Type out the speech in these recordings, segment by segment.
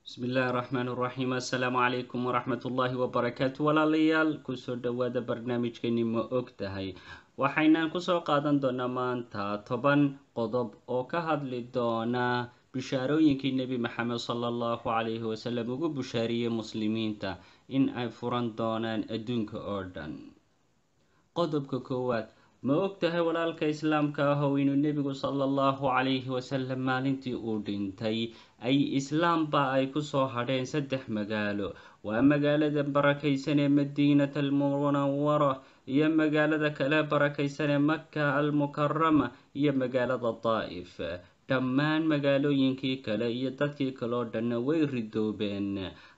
بسم الله الرحمن الرحيم السلام عليكم ورحمة الله وبركاته walaalayaal kusoo dhawaada barnaamijkeeni ma og tahay waxaynaan kusoo qaadan doonaa maanta 10 qodob oo ka hadli doona bishaarooyinkii nebi maxamed sala allahu calayhi wasalam ugu bushaariyey muslimiinta in ay furan doonaan adduunka oo dhan. qodobka koowaad, ma og tahay walaalka islaamka ahow inuu nebigu sala allahu calayhi wasalam maalintii uu dhintay ay islaamba ay kusoo hadheen 3 magaalo. waa magaalada barakaysan ee madiinat almunawara iyo magaalada kale barakaysan ee maka almukarama iyo magaalada daa'if. dhammaan magaalooyinkii kale iyo dadkii kale oo dhanna way ridoobeen.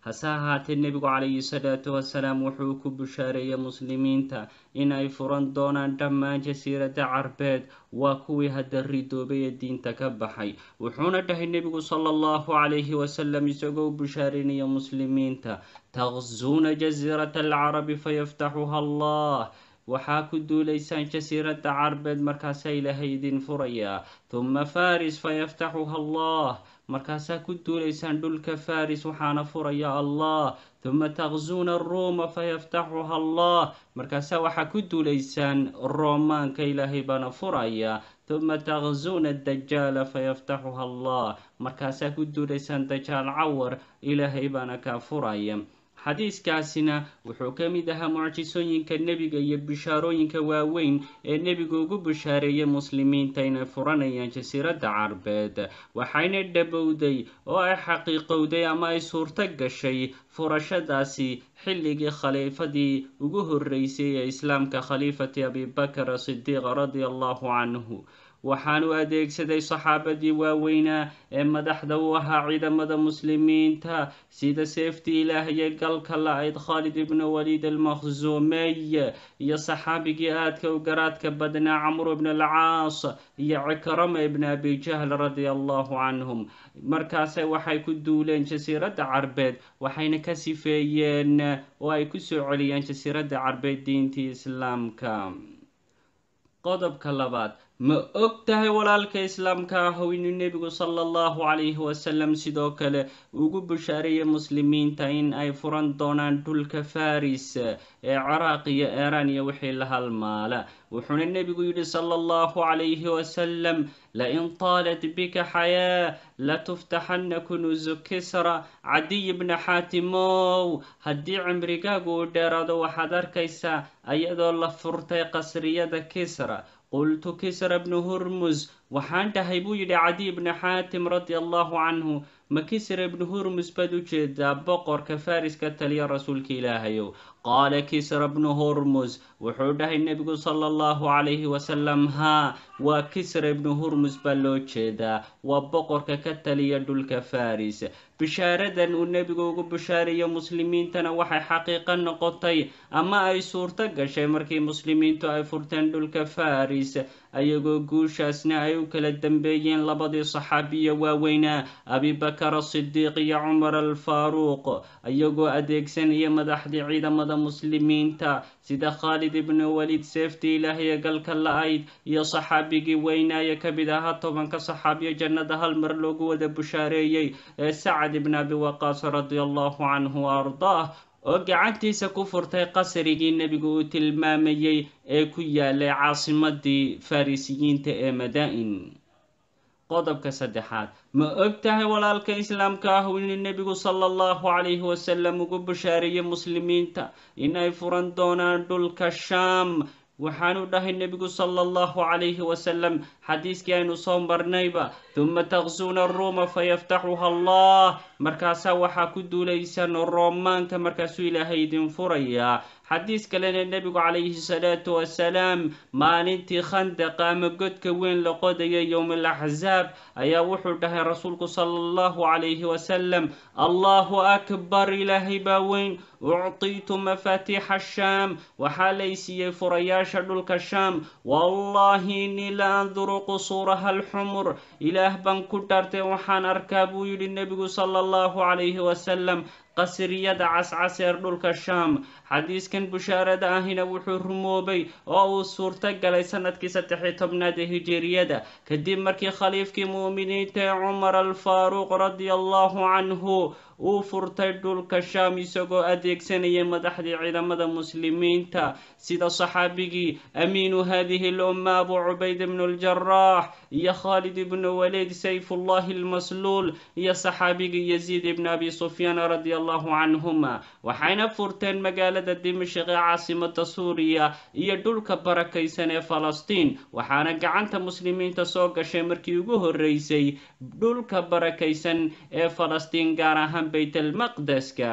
hase ahaatee nebigu calayhi salaatu wasalaam wuxuu ku bushaareeyey muslimiinta in ay furan doonaan dhammaan jasiiradda carbeed. waa kuwii hadda ridoobay ee diinta ka baxay. wuxuuna dhahay nebigu sala allahu calayhi wasalam isagoo bushaarinaya muslimiinta: taqzuuna jasiirata alcarabi fayaftaxuha allah. waxaa ku duulaysaan jasiiradda carbeed markaasaa ilaahay idin furayaa. tuma faris fayaftaxuha allah. markaasaa ku duulaysaan dhulka faris waxaana furaya allah. tuma taqzuuna aruuma fayaftaxuha allah. markaasaa waxaa ku duulaysaan roomaanka ilaahay baana furaya. tuma taqzuuna dajaala fayaftaxuha allah. markaasaa ku duulaysaan dajaal cawar ilaahay baana kaa furaya. xadiiskaasina wuxuu ka mid ahaa mucjisooyinka nebiga iyo bishaarooyinka waaweyn ee nebigu ugu bushaareeyey muslimiinta inay furanayaan jasiiradda carbeed. waxayna dhabowday oo ay xaqiiqowday ama ay suurto gashay furashadaasi xilligii khaliifadii ugu horreysay ee islaamka, khaliifati abibakar sidiiq radia allahu canhu. waxaanu adeegsaday saxaabadii waaweynaa ee madaxda u ahaa ciidamada muslimiinta sida seeftii ilaahaye galka la-ayd khaalid ibnu waliid almakhzuumey iyo saxaabigii aadka u garaadka badnaa camru ibn alcaas iyo cikrama ibn abi jahl radia allahu canhum. markaase waxay ku duuleen jasiiradda carbeed waxayna ka sifeeyeen oo ay ku soo celiyeen jasiiradda carbeed diintii islaamka. qodobka labaad, ma og tahay walaalka islaamka ahow inuu nebigu sala allahu calayhi wasalam sidoo kale ugu bushaareeyey muslimiinta in ay furan doonaan dhulka faris ee ciraaq iyo iiraan iyo wixii la halmaala. wuxuuna nebigu yidhi sala allahu calayhi wasalam: lain taalat bika xayaa latuftaxanna kunuusu kisra. cadiy bna xaatimow, haddii cimrigaagu uu dheeraado waxaad arkaysaa ayadoo la furtay qasriyada kisra. qultu kisra bnu hurmus. waxaan dhahay buu yidhi cadiy bni xaatim radia allahu canhu, ma kisra ibnu hurmus baad u jeedaa boqorka faris ka taliya rasuulka ilaahayow? qaala kisra bnu hurmus. wuxuu dhahay nebigu sala allahu calayhi wasalam: haa, waa kisra ibnu hurmus baa loo jeedaa, waa boqorka ka taliya dhulka faris. bishaaradan uu nebigu ugu bushaareeyo muslimiintana waxay xaqiiqo noqotay ama ay suurto gashay markii muslimiintu ay furteen dhulka faris, ayagoo guushaasna ay u kala dambeeyeen labadii saxaabiya waaweynaa abibakar asidiiq iyo cumar alfaaruuq, ayagoo adeegsanaya madaxdii ciidamada muslimiinta sida khaalid ibnu waliid seeftii ilaahaye galka la-ayd iyo saxaabigii weynaaye ka mid ahaa 10 saxaabiyo jannada hal mar loogu wada bushaareeyey ee sacad ibn abi waqaas radia allahu canhu wa ardaah, oo gacantiisa ku furtay qasrigii nebigu uu tilmaamayey ee ku yaalay caasimadii farisiyiinta ee madaa'in. qodobka saddexaad, ma og tahay walaalka islaamka ah inuu nebigu sala allahu calayhi wasalam ugu bushaareeyey muslimiinta in ay furan doonaan dhulka shaam? waxaanu dhahay nebigu sala allahu calayhi wasalam xadiiskii aynu soo marnayba: tuma taqzuuna aruuma fayaftaxuha allah. markaasaa waxaa ku duulaysaan roomaanka markaasuu ilaahay idin furayaa. xadiis kalena nebigu calayhi salaatu wasalaam maalintii khandaqa ama godka weyn la qodaya yowm alaxzaab ayaa wuxuu dhahay rasuulku sala allahu calayhi wasalam: allahu akbar, ilaahay baa weyn. uctiitu mafaatiixa shaam, waxaa lay siiyey furayaasha dhulka shaam. wallahi innii la anduru qusuuraha alxumur, ilaah baan ku dhaartay waxaan arkaa buu yidhi nebigu sala allahu calayhi wasalam qasriyada cascaseer dhulka shaam. xadiiskan bushaarada ahina wuxuu rumoobay oo uu suurto galay sanadkii 13 ee hijiriyada kadib markii khaliifkii mu'miniinta cumar alfaaruq radia allahu canhu uu furtay dhulka shaam isagoo adeegsanaya madaxdii ciidamada muslimiinta sida saxaabigii amiinu hadihi lumma abu cubayd ibnu aljaraax iyo khaalid ibnu waliid sayfullahi almasluul iyo saxaabigii yaziid ibnu abi sufyaan radia allahu canhuma waxayna furteen magaalada dimashq ee caasimada suuriya iyo dhulka barakaysan ee falastiin waxaana gacanta muslimiinta soo gashay markii ugu horeysay dhulka barakaysan ee falastiin gaar ahaan baytalmaqdeska.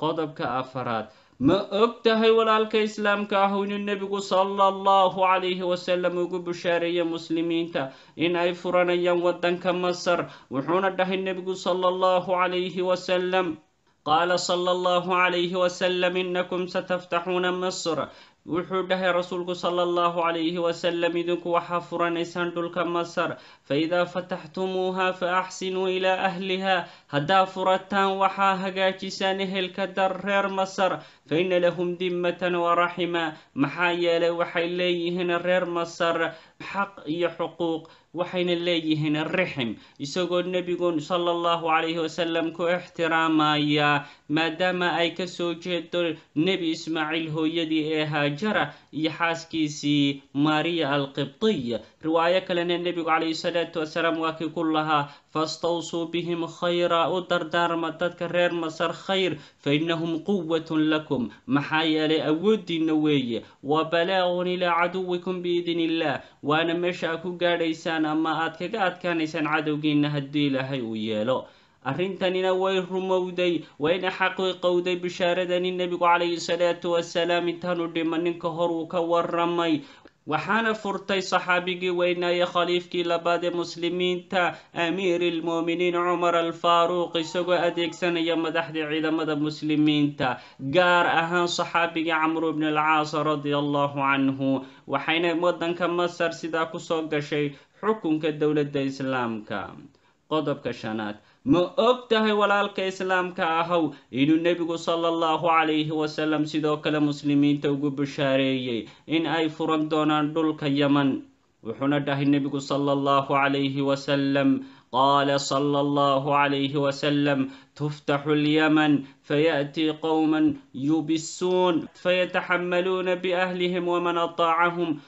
qodobka afaraad ma og tahay walaalka islaamka ah inuu nebigu sala allahu calayhi wasalam ugu bushaareeyey muslimiinta in ay furanayaan waddanka masar wuxuuna dhahay nebigu sala allahu calayhi wasalam qaala sala allahu calayhi wasalam inakum sataftaxuuna masr wuxuu dhahay rasuulku sala allahu calayhi wasalam idinku waxaa furanaysaan dhulka masar faidaa fataxtumuuha fa axsinuu ilaa ahliha haddaa furataan waxaa hagaajisaan ehelka dar reer masar faina lahum dimmatan waraxima maxaa yeelay waxay leeyihiin reer masar xaq iyo xuquuq waxayna leeyihiin rixim isagoo nebigu sala allahu calayhi wasalam ku ixtiraamaya maadaama ay kasoo jeedo nebi ismaaciil hooyadii ee haajara iyo xaaskiisii maariya alqibtiya riwaayo kalena nebigu calayhi salaatu wasalaam waa kii ku lahaa fastawsuu bihim khayra u dardaarma dadka reer masar khayr fainahum quwatun lakum maxaa yeelay awoodiina weeye wa balaagun ilaa caduwikum biidn illah waana meesha aad ku gaadhaysaan ama aad kaga adkaanaysaan cadowgiina haddii ilaahay uu yeelo. arrintanina way rumowday wayna xaqiiqowday bishaaradani nebigu calayhi salaatu wasalaam intaanu dhimanin ka hor uu ka waramay waxaana furtay saxaabigii weynaaye khaliifkii labaad ee muslimiinta amiiri lmu'miniin cumar alfaaruuq isagoo adeegsanaya madaxdii ciidamada muslimiinta gaar ahaan saxaabigii camru bn alcaas radia allahu canhu waxayna waddanka masar sidaa kusoo gashay xukunka dowladda islaamka. qodobka shanaad ma og tahay walaalka islaamka ahow inuu nebigu sala allahu calayhi wasalam sidoo kale muslimiinta ugu bushaareeyey in ay furan doonaan dhulka yaman wuxuuna dhahay nebigu sala allahu calayhi wasalam qaala sala allahu calayhi wasalam tuftaxu lyaman fayaأtii qowman yubisuun fayataxamaluuna biahlihim waman ataacahum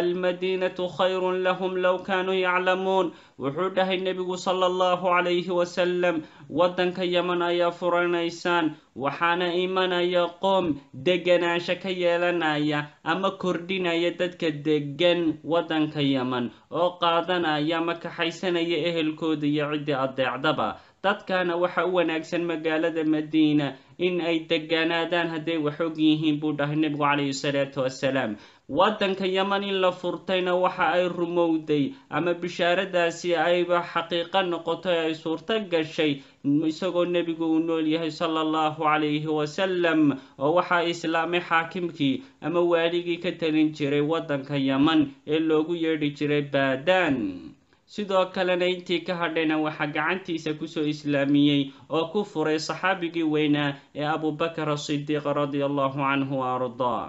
waalmadiinatu khayrun lahum low kaanuu yaclamuun wuxuu dhahay nebigu sala allahu calayhi wasalam waddanka yaman ayaa furanaysaan waxaana imanaya qoom deganaansho ka yeelanaya ama kordhinaya dadka degan waddanka yaman oo qaadanaya ama kaxaysanaya ehelkooda iyo ciddii adeecdaba dadkana waxa u wanaagsan magaalada madiina in ay deganaadaan hadday wax og yihiin buu dhahay nebigu calayhi salaatu wasalaam. waddanka yaman in la furtayna waxa ay rumowday ama bishaaradaasi ayba xaqiiqo noqotay ay suurto gashay isagoo nebigu uu nool yahay sala allahu calayhi wasalam oo waxaa islaamay xaakimkii ama waaligii ka talin jiray waddanka yaman ee loogu yeedhi jiray baadaan sidoo kalena intii ka hadhayna waxaa gacantiisa kusoo islaamiyey oo ku furay saxaabigii weynaa ee abubakar asidiiq radia allahu canhu wa ardaa.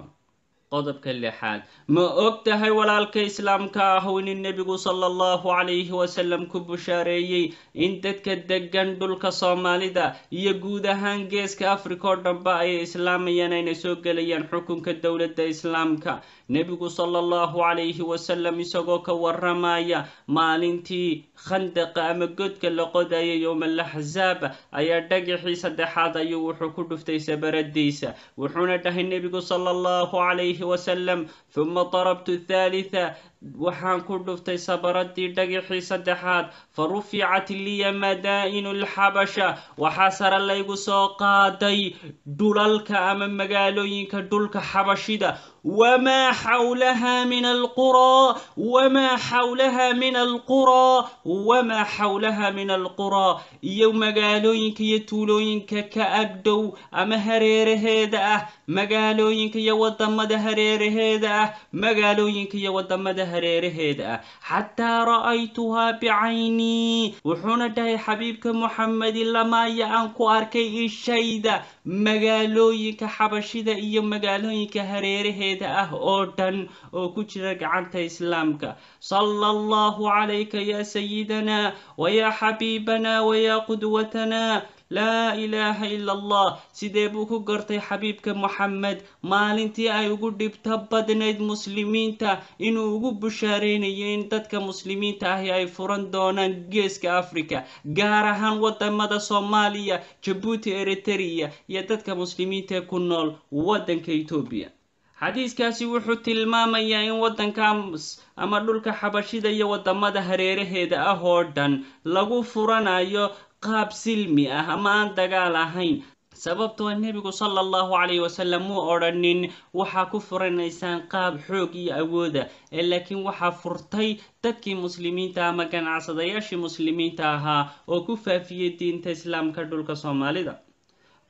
qodobka lixaad ma og tahay walaalka islaamka ah in nebigu sala allahu calayhi wasalam ku bushaareeyey in dadka degan dhulka soomaalida iyo guud ahaan geeska africa oo dhanba ay islaamayaan ayna soo gelayaan xukunka dowladda islaamka. nebigu sala allahu calayhi wasalam isagoo ka waramaya maalintii khandaqa ama godka la qodayay yowma alaxzaab ayaa dhagixii saddexaad ayuu wuxuu ku dhuftay sabaradiisa wuxuuna dhahay nebigu sala allahu calayhi wasalam uma darabtu thalitha waxaan ku dhuftay sabaradii dhagixii saddexaad fa ruficat liya madaa'inu lxabasha waxaa sare laygu soo qaaday dhulalka ama magaalooyinka dhulka xabashida wamaa xawlaha min alquraa wamaa xawlaha min alquraa wamaa xawlaha min alquraa iyo magaalooyinka iyo tuulooyinka ka agdhow ama hareeraheeda ah magaalooyinka iyo wadamada hareeraheeda ah magaalooyinka iyo wadamada hareeraheeda ah xataa ra'aytuhaa bicaynii wuxuuna dhahay xabiibka muxamedi lamaaya aan ku arkay ishayda magaalooyinka xabashida iyo magaalooyinka hareeraheeda ah oo dhan oo ku jira gacanta islaamka. sala allahu calayka ya sayidana waya xabiibana waya qudwatana laa ilaaha ila allah. sidee buu ku gartay xabiibka moxamed maalintii ay ugu dhibto badnayd muslimiinta inuu ugu bushaareynayo in dadka muslimiinta ahi ay furan doonaan geeska africa, gaar ahaan wadamada soomaaliya, jabuuti, eritrea iyo dadka muslimiinta ee ku nool waddanka etoobiya. xadiiskaasi wuxuu tilmaamayaa in waddanka ama dhulka xabashida iyo wadamada hareeraheeda ah oo dhan lagu furanayo qaab silmi ah ama aan dagaal ahayn. sababtoo nebigu sala allahu calayhi wasalam muu odhanin waxaa ku furanaysaan qaab xoog iyo awooda, laakiin waxaa furtay dadkii muslimiinta ama ganacsadayaashii muslimiinta ahaa oo ku faafiyey diinta islaamka dhulka soomaalida.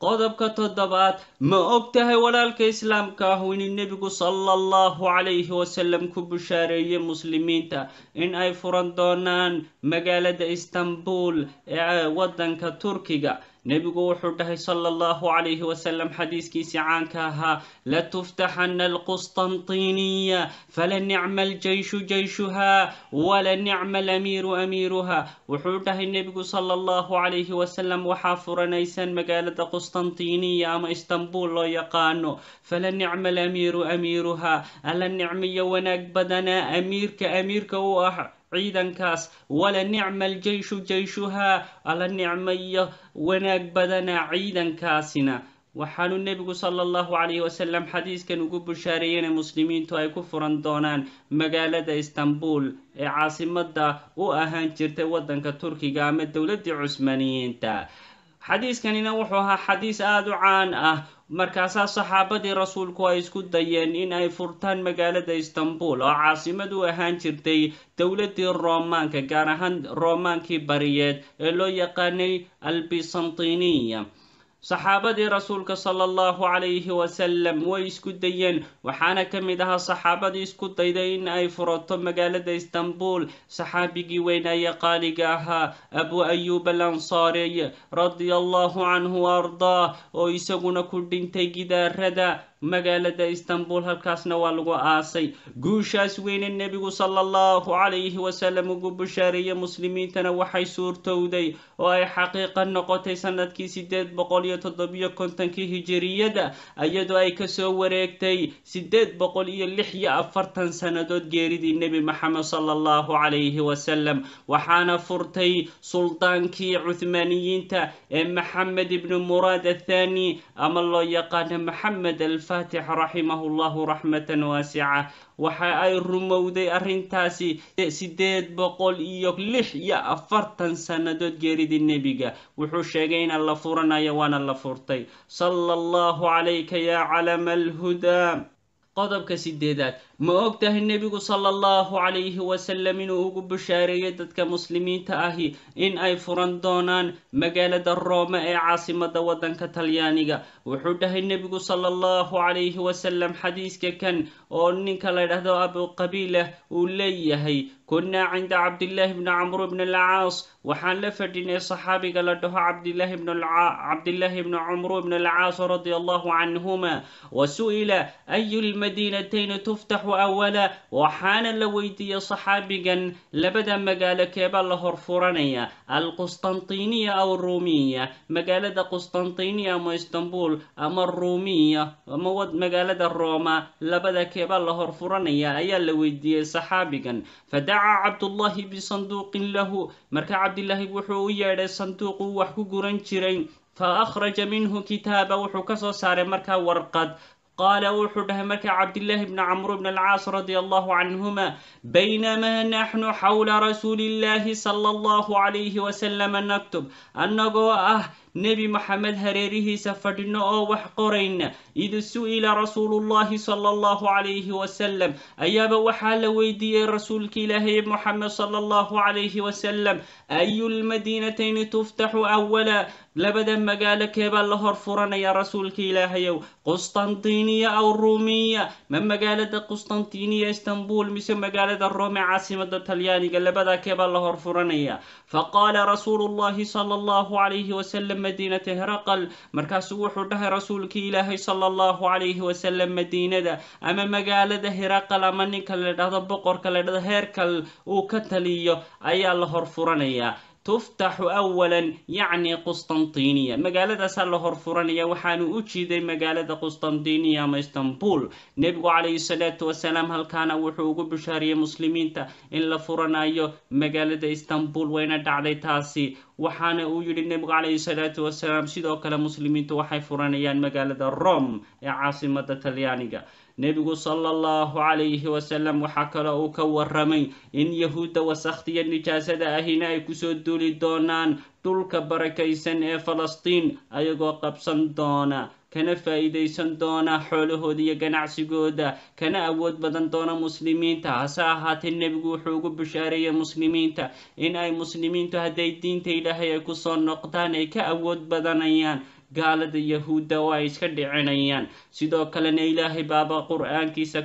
qodobka 7, ma og tahay walaalka islaamka ah inuu nebigu sala allahu calayhi wasalam ku bushaareeyey muslimiinta in ay furan doonaan magaalada istanbul ee waddanka turkiga. nebigu wuxuu dhahay sala allahu calayhi wasalam xadiiskiisii caanka ahaa, latuftaxana alqustantiniya fala nicma aljeyshu jeyshuha wala nicma alamiiru amiiruha. wuxuu dhahay nebigu sala allahu calayhi wasalam waxaa furanaysaan magaalada qustantiniya ama istanbul loo yaqaano, fala nicma alamiiru amiiruha, alla nicmiyo wanaag badanaa amiirka u ah ciidankaas, wala nicma aljeyshu jeyshuha, alla nicmiyo wanaag badanaa ciidankaasina. waxaanu nebigu sala allahu calayhi wasalam xadiiskan ugu bushaareeyey in muslimiintu ay ku furan doonaan magaalada istanbul ee caasimada u ahaan jirtay waddanka turkiga ama dowladdii cusmaaniyiinta. xadiiskanina wuxuu ahaa xadiis aada u caan ah. markaasaa saxaabadii rasuulku ay isku dayeen in ay furtaan magaalada istanbul oo caasimad u ahaan jirtay dowladdii roomaanka, gaar ahaan roomaankii bariyeed ee loo yaqaanay albisantiniya. saxaabadii rasuulka sala allahu calayhi wasalam way isku dayeen, waxaana ka mid ahaa saxaabadii isku dayday in ay furato magaalada istanbul saxaabigii weynaaye qaaliga ahaa abu ayub alansaariy radia allahu canhu wa ardaah, oo isaguna ku dhintay gidaarada magaalada istanbul, halkaasna waa lagu aasay. guushaas weyne nebigu sala allahu calayhi wasalam ugu bushaareeyey muslimiintana waxay suurtowday oo ay xaqiiqa noqotay sanadkii 857 hijiriyada, iyadoo ay kasoo wareegtay 846 sannadood geeridii nebi maxamed sala allahu calayhi wasalam. waxaana furtay suldaankii cuthmaaniyiinta ee maxamed ibnu muraad athani ama loo yaqaano maxamed alfatix raximahu llahu raxmatan waasica. waxa ay rumowday arrintaasi 846 sannadood geeridii nebiga. wuxuu sheegay in la furanayo waana la furtay. sala allahu calayka yaa calama alhudaa. qodobka 8, ma og tahay nebigu sala allahu calayhi wasalam inuu ugu bushaareeyey dadka muslimiinta ahi in ay furan doonaan magaalada rooma ee caasimada waddanka talyaaniga. wuxuu dhahay nebigu sala allahu calayhi wasalam xadiiska kan oo ninka la dhahdo abuqabiila uu leeyahay, kunaa cinda cabdillaahi bni camr bni alcaas, waxaan la fadhinay saxaabiga la dhaho cabdillaahi bni camr bni alcaas radia allahu canhuma, wasu'ila ayu lmadiinatayni tuftaxu awala, waxaana la weydiiyey saxaabigan labada magaalo keebaa la horfuranaya, alqustantiniya aw ruumiya, magaalada qustantiniya ama istanbul ama ruumiya ama magaalada rooma, labada keebaa la horfuranaya ayaa la weydiiyey saxaabigan. fadacaa cabdullaahi bisanduuqin lahu, marka cabdillaahi wuxuu u yeedhay sanduuq uu wax ku guran jiray, fa akhraja minhu kitaaba, wuxuu kasoo saaray markaa warqad. qaala wuxuu dhahay markaa cabdillaahi bni camr bni alcaas radia allahu canhuma, baynamaa naxnu xawla rasuulillaahi sala allahu calayhi wasalam naktub, annagoo ah nebi maxamed hareerihiisa fadhino oo wax qorayna, id su'ila rasuulullahi sala allahu calayhi wasalam, ayaaba waxaa la weydiiyey rasuulka ilaahay moxamed sala allahu calayhi wasalam, ayu lmadiinatayni tuftaxu awala, labada magaalo keebaa la hor furanaya rasuulka ilaahayow, qustantiniya aw ruumiya, ma magaalada qustantiniya istanbul mise magaalada roome caasimada talyaaniga, labadaa keebaa la hor furanaya. faqaala rasuulullahi sala allahu calayhi wasalam madiinata heraqal, markaasuu wuxuu dhahay rasuulka ilaahay sala allahu calayhi wasalam madiinada ama magaalada heraqal ama ninka la dhahdo boqorka la dhahdo heerkal uu ka taliyo ayaa la hor furanayaa. تفتح أولا يعني قسطنطينية مقالة سال هرفرانية وحانو أجيدي مقالة قسطنطينية ما اسطنبول نبي عليه الصلاة والسلام هل كان وحوق بشارية مسلمين إن لفرانايو مقالة اسطنبول وين دعدي تاسي waxaana uu yidhi nebigu calayhi salaatu wasalaam sidoo kale muslimiintu waxay furanayaan magaalada Rome ee caasimada Talyaaniga nebigu sallallahu calayhi wasallam waxa kale uu ka warramay in yahuudda wasakhtiya nijaasada ahina ay kusoo duuli doonaan dhulka barakaysan ee Falastiin ayagoo qabsan doona kana faa'iideysan doona xoolahooda iyo ganacsigooda kana awood badan doona muslimiinta hase ahaatee nebigu wuxuu ugu bishaareeyay muslimiinta in ay muslimiintu hadday diinta ilaahay ay kusoo noqdaan ay ka awood badanayaan gaalada yahuudda oo ay iska dhicinayaan sidoo kalena ilaahay baaba qur'aankiisa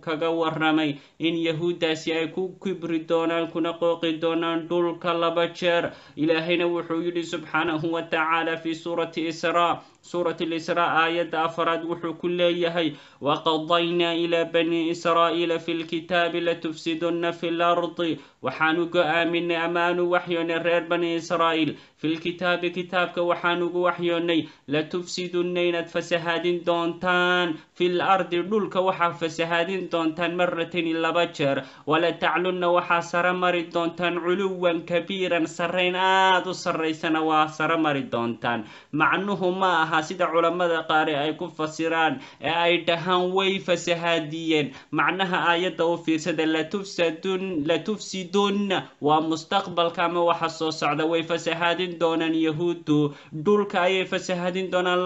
kaga warramay in yahuuddaasi ay ku kibri doonaan kuna qooqi doonaan dhulka laba jeer ilaahayna wuxuu yidhi subxaanahu wa tacaala fi suurati israa سورة الإسراء آية أفراد وحكل يهي وقضينا إلى بني إسرائيل في الكتاب لتفسدن في الأرض وحانوك آمن أمان وحيون الرير بني إسرائيل في الكتاب كتابك وحانوك وحيوني لتفسدن فسهاد دونتان في الأرض دولك وحا فسهاد دونتان مرتين إلا بجر ولا تعلن وحا سرمر دونتان علوا كبيرا سرين سريسنا وسرمر دونتان مع أنه ما sida culimada qaar ay ku fasiraan ee ay dhahan way fasahaadiyeen macnaha aayada oo fiirsada la tufsidun waa mustaqbalka ama waxa soo socda way fasahaadin doonaan yahuudu dhulka ay fasahaadin doonaan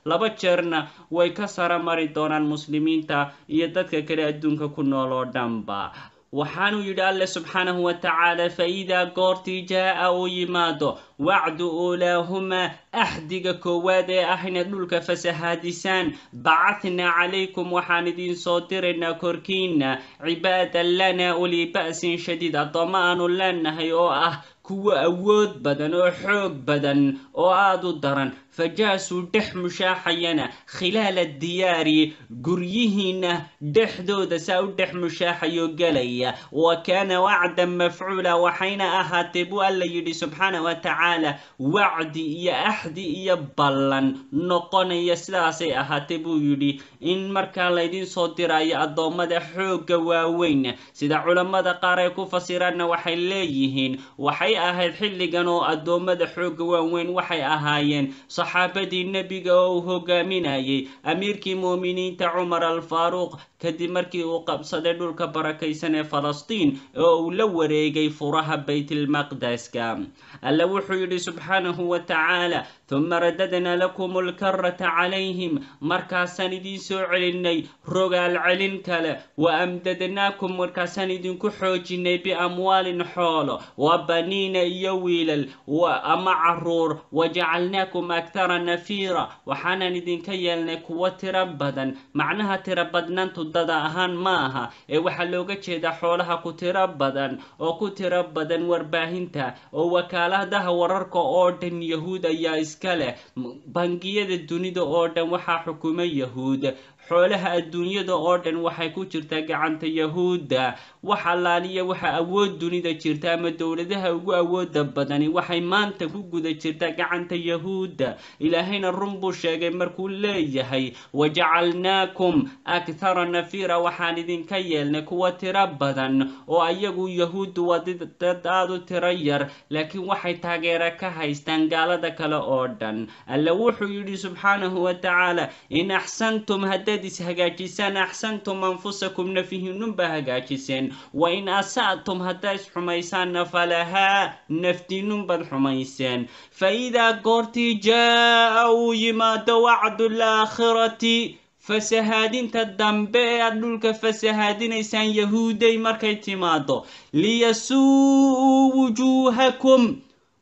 laba jeerna way ka saramari doonaan muslimiinta iyo dadka kale adduunka ku nool oo dhanba waxaanu yidhi alle subxaanahu wa tacaala faidaa goortii jaa uu yimaado wacdu uulaahuma axdiga koowaad ee ah inaad dhulka fasahaadisaan bacathnaa calaykum waxaan idiin soo diraynaa korkiina cibaadan lana uli ba'sin shadiid addoommo aanu leenahay oo ah kuwa awood badan oo xoog badan oo aad u daran fajaasuu dhex mushaaxayana khilaala diyaari guryihiina dhexdooda saa u dhex mushaaxayo galaya wa kaana wacdan mafcuula waxayna ahaatee buu alla yidhi subxaana wa tacaala wacdi iyo axdi iyo ballan noqonaya sidaasay ahaatee buu yidhi in markaa laydin soo diraayo addoommada xoogga waaweyn sida culammada qaar ay ku fasiraanna waxay leeyihiin waxay ahayd xilligan oo addoommada xoogga waaweyn waxay ahaayeen saxaabadii nebiga oo uu hogaaminayay amiirkii muuminiinta cumar al-faaruq kadib markii uu qabsaday dhulka barakaysan ee Falastiin oo uu la wareegay furaha baytilmaqdeska alla wuxuu yidhi subxaanahu wa tacaala ثم رددنا لكم الكرة عليهم مركاسان idin soo celinay rogaal celin kale وأمددناكم مركاسان idin ku xoojinay بأموال xoolo وبنين iyo wiilal وأما caruur وجعلناكم أكثر نفيرا waxaana idin ka yeelnay kuwa tira badan macnaha tira badnaantu dada ahaan maaha ee waxa looga jeedaa xoolaha ku tira badan oo ku tira badan warbaahinta oo wakaaladaha wararka oo dhan yahuud ayaa iskale bangiyada dunida oo dhan waxa xukumay yahuud xoolaha adduunyada oo dhan waxay ku jirtaa gacanta yahuuda waxa laaliya waxa awood dunida jirta ama dawladaha ugu awooda badani waxay maanta ku guda jirtaa gacanta yahuuda ilaahayna run buu sheegay markuu leeyahay wajacalnaakum akthara nafira waxaan idinka yeelnay kuwa tira badan oo ayagu yahuudu waa dad aad u tira yar laakiin waxay taageero ka haystaan gaalada kale oo dhan alla wuxuu yidhi subxaanahu wa tacaala in axsantum hagaajisaan axsantum anfusakum nafihinun baa hagaajiseen wain asa'tum haddaa isxumaysaanna falahaa naftinun baad xumayseen faidaa goortii jaa uu yimaado wacdu laakhirati fasahaadinta dambe ee aad dhulka fasahaadinaysaan yahuuday markay timaado liyasuu'uu wujuuhakum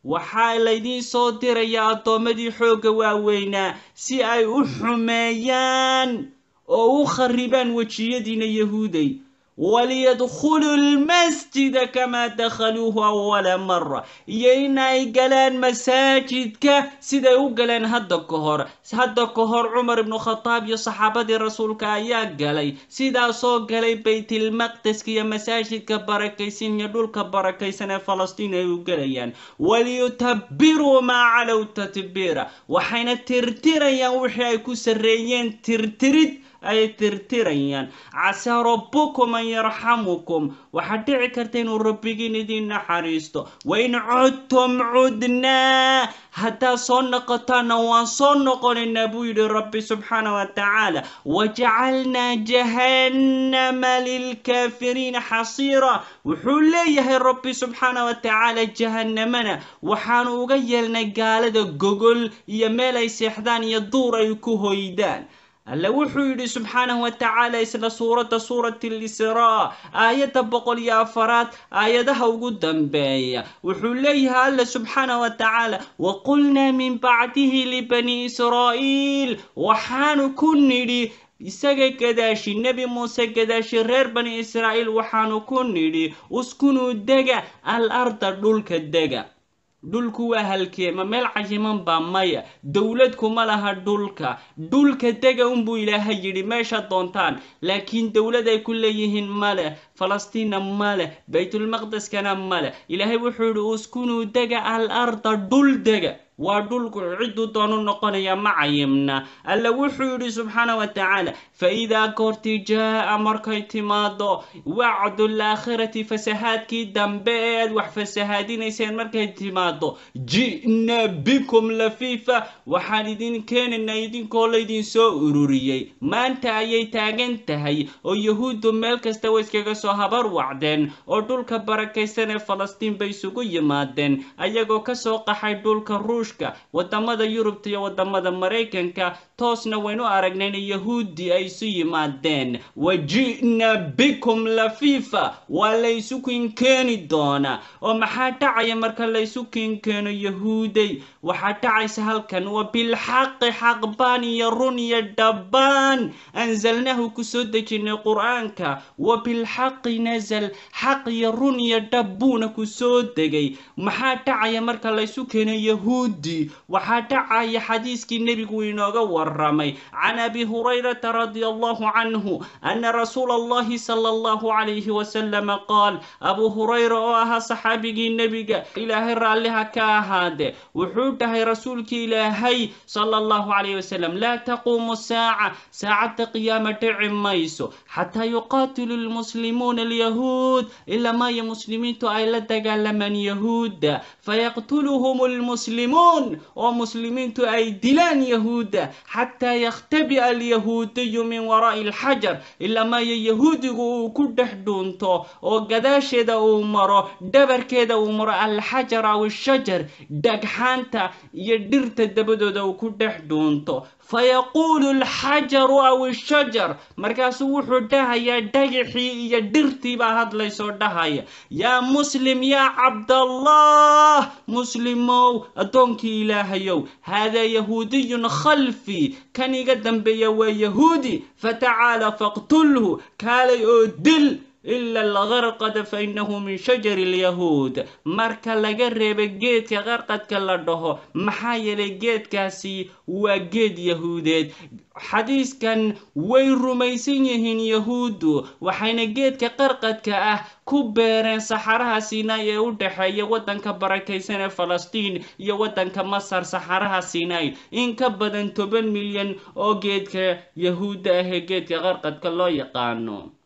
waxaa laydin soo diraya addoommadii xoogga waaweynaa si ay u xumeeyaan oo u kharibaan wejiyadiina yahuuday وليدخلوا المسجد كما دخلوه أول مرة ييناي قلان مساجدك سيدا وقلان هدا كهور عمر بن الخطاب يا صحابة رسولك يا قلي سيدا سو قلي بيت المقدس كي مساجدك بركيسين يدولك بركيسين فلسطين يقليان وليتبروا ما علوا تتبيرا وحين ترتريا وحي كسريين ترترد أي ترتريان عسى ربكم أن يرحمكم وحدعي كرتين ربكين دين حريستو وإن عدتم عدنا حتى صنقتنا وصنق للنبي رب سبحانه وتعالى وجعلنا جهنم للكافرين حصيرا وحليه رب سبحانه وتعالى جهنمنا وحانو غيلنا قال جوجل يميل يسحدان يدور يكوهيدان الله وحيد سبحانه وتعالى إسلا سورة الإسراء آية بقول يا فرات آياتها وقدام بيا وحليها الله سبحانه وتعالى وقلنا من بعده لبني إسرائيل وحان كنري isaga gadaashi nabi muuse gadaashi reer bani israa'iil waxaanu ku nidhi uskunu dega al-arda dhulka dega dhulku waa halkee ma meel cayiman baa maya dawlad kuma laha dhulka dega buu ilaahay yiri meesha doontaan laakiin dawlad ay ku leeyihiin male falastiin male baytul maqdis kana male ilaahay wuxuu yiri uskunu dega al-arda dhul dega ودولك عدو دونو نقنيا معيمنا ألا وحوري سبحانه وتعالى فإذا كورت جاء مركي تمادو وعد الآخرة فسهاد كي دنباد وحفسهادين يسين مركي تمادو جئنا بكم لفيفة وحالدين كان النايدين كوليدين سو أروريي ما انت ايي تاغن تهي ويهود ملك استويس كيغسو هبر وعدين ودولك بركيسان فلسطين بيسوغو يمادين ايغو كسو قحي دولك روش wadamada Yurubta iyo wadamada Mareykanka toosna waynu aragnay yahuudi ay soo yimaadeen wajina bikum lafifa wala isukin keeni doona oo maxaa dhacay marka la isukin keeno yahuuday waxa dhacaysa halkan wa bil haqq ya run ya daban anzalnahu kusoo dejinay quraanka wa bil haqq nazal haqq ya run ya dabuna kusoo degay maxaa dhacay marka la isukin yahuud وحتى حديث النبي وينوغا ورمي عن أبي هريرة رضي الله عنه أن رسول الله صلى الله عليه وسلم قال أبو هريرة وها صحابي النبي إلهي رالها كاهاد وحوده رسولك إلهي صلى الله عليه وسلم لا تقوم ساعة قيامة عميسو حتى يقاتل المسلمون اليهود إلا ما يمسلمين تؤيلا تقال من يهود فيقتلهم المسلمون ومسلمين أي دلان يهود حتى يختبئ اليهودي من وراء الحجر إلا ما يهودي كده دونتو وقداش دا أمره دبر كده أمره الحجر أو الشجر دقحانتا يدرت دبدو دا كده دونتو فيقول الحجر أو الشجر مركز وحدها يا دقحي يا درتي بهاد ليسو دهايا يا مسلم يا عبد الله مسلمو أدونك إلهيو هذا يهودي خلفي كان يقدم بيا ويهودي فتعال فاقتله كالي أدل إلا الغرقد فإنه من شجر اليهود مركا لغرب جيت كغرقد كالله محايل جيت كاسي وجيت يهوديت حديث كان ويرميسينهن يهود وحين جيت كغرقد كأه كبيرين صحراها سيناي ودحية ودن كبركيسين فلسطين يودن كمصر صحراها سيناي إن كبدن 7 مليون أو جيت كيهود جيت كغرقد كالله يقانو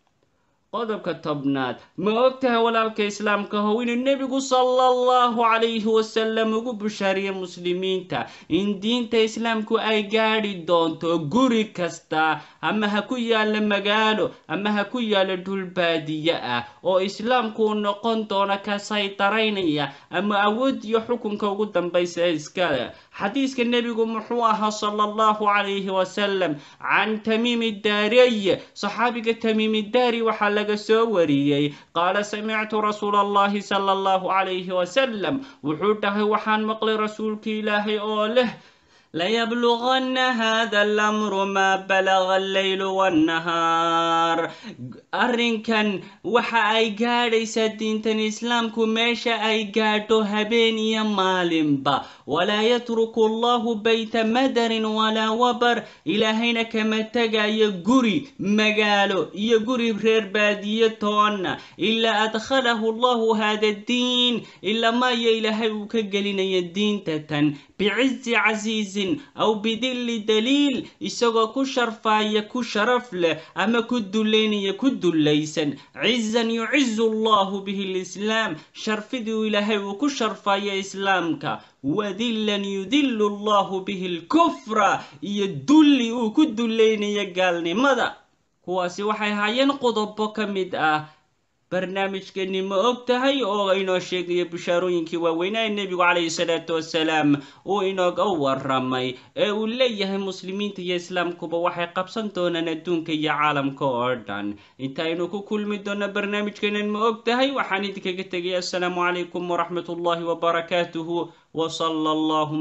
قدبك التبنات ما وقتها ولا الكإسلام كهوين النبي صلى الله عليه وسلم وبشاري مسلمين تا إن دين تا إسلام كو أي جاري دون تو جوري كستا أما هكويا لما قالوا أما هكويا لدول بادية أو إسلام كو نقنطونا كسيطرينية أما أود يحكم كوجودن بيس إسكالا حديث النبي محوها صلى الله عليه وسلم عن تميم الداري صحابي تميم الداري وحلق سوريي قال سمعت رسول الله صلى الله عليه وسلم وحوته وحان مقل رسولك إلهي أوله ليبلغن هذا الأمر ما بلغ الليل والنهار أرنكن وحا أي قاديسا دينتن إسلامكو ميشا أي قادو هبين يمالنبا ولا يترك الله بيت مدر ولا وبر إلهينا كما تقا يقري مقالو يقري برير بادية إلا أدخله الله هذا الدين إلا ما يلهي وكقلنا يدين تتن بعز عزيز أو بدل دليل إساقا كشرفا كشرف له أما كدلين يكدليسا عزا يعز الله به الإسلام شرفدو إلهي وكشرفا يا إسلامك وذلا يذل الله به الكفر يدل وكدلين يقالني ماذا هو سوحي هاين قضب كمد barnaamijkeeni ma og tahay oo inoo sheegaya bishaarooyinkii waaweynaa nebigu calayhi salaatu wasalaam uu inooga warramay ee uu leeyahay muslimiinta iyo islaamkuba waxay qabsan doonaan adduunka iyo caalamka oo dhan intaynu ku kulmi doona barnaamijkeenan ma og tahay waxaan idinkaga tegaya assalaamu calaykum waraxmatullaahi wabarakaatuhu wa sala allahu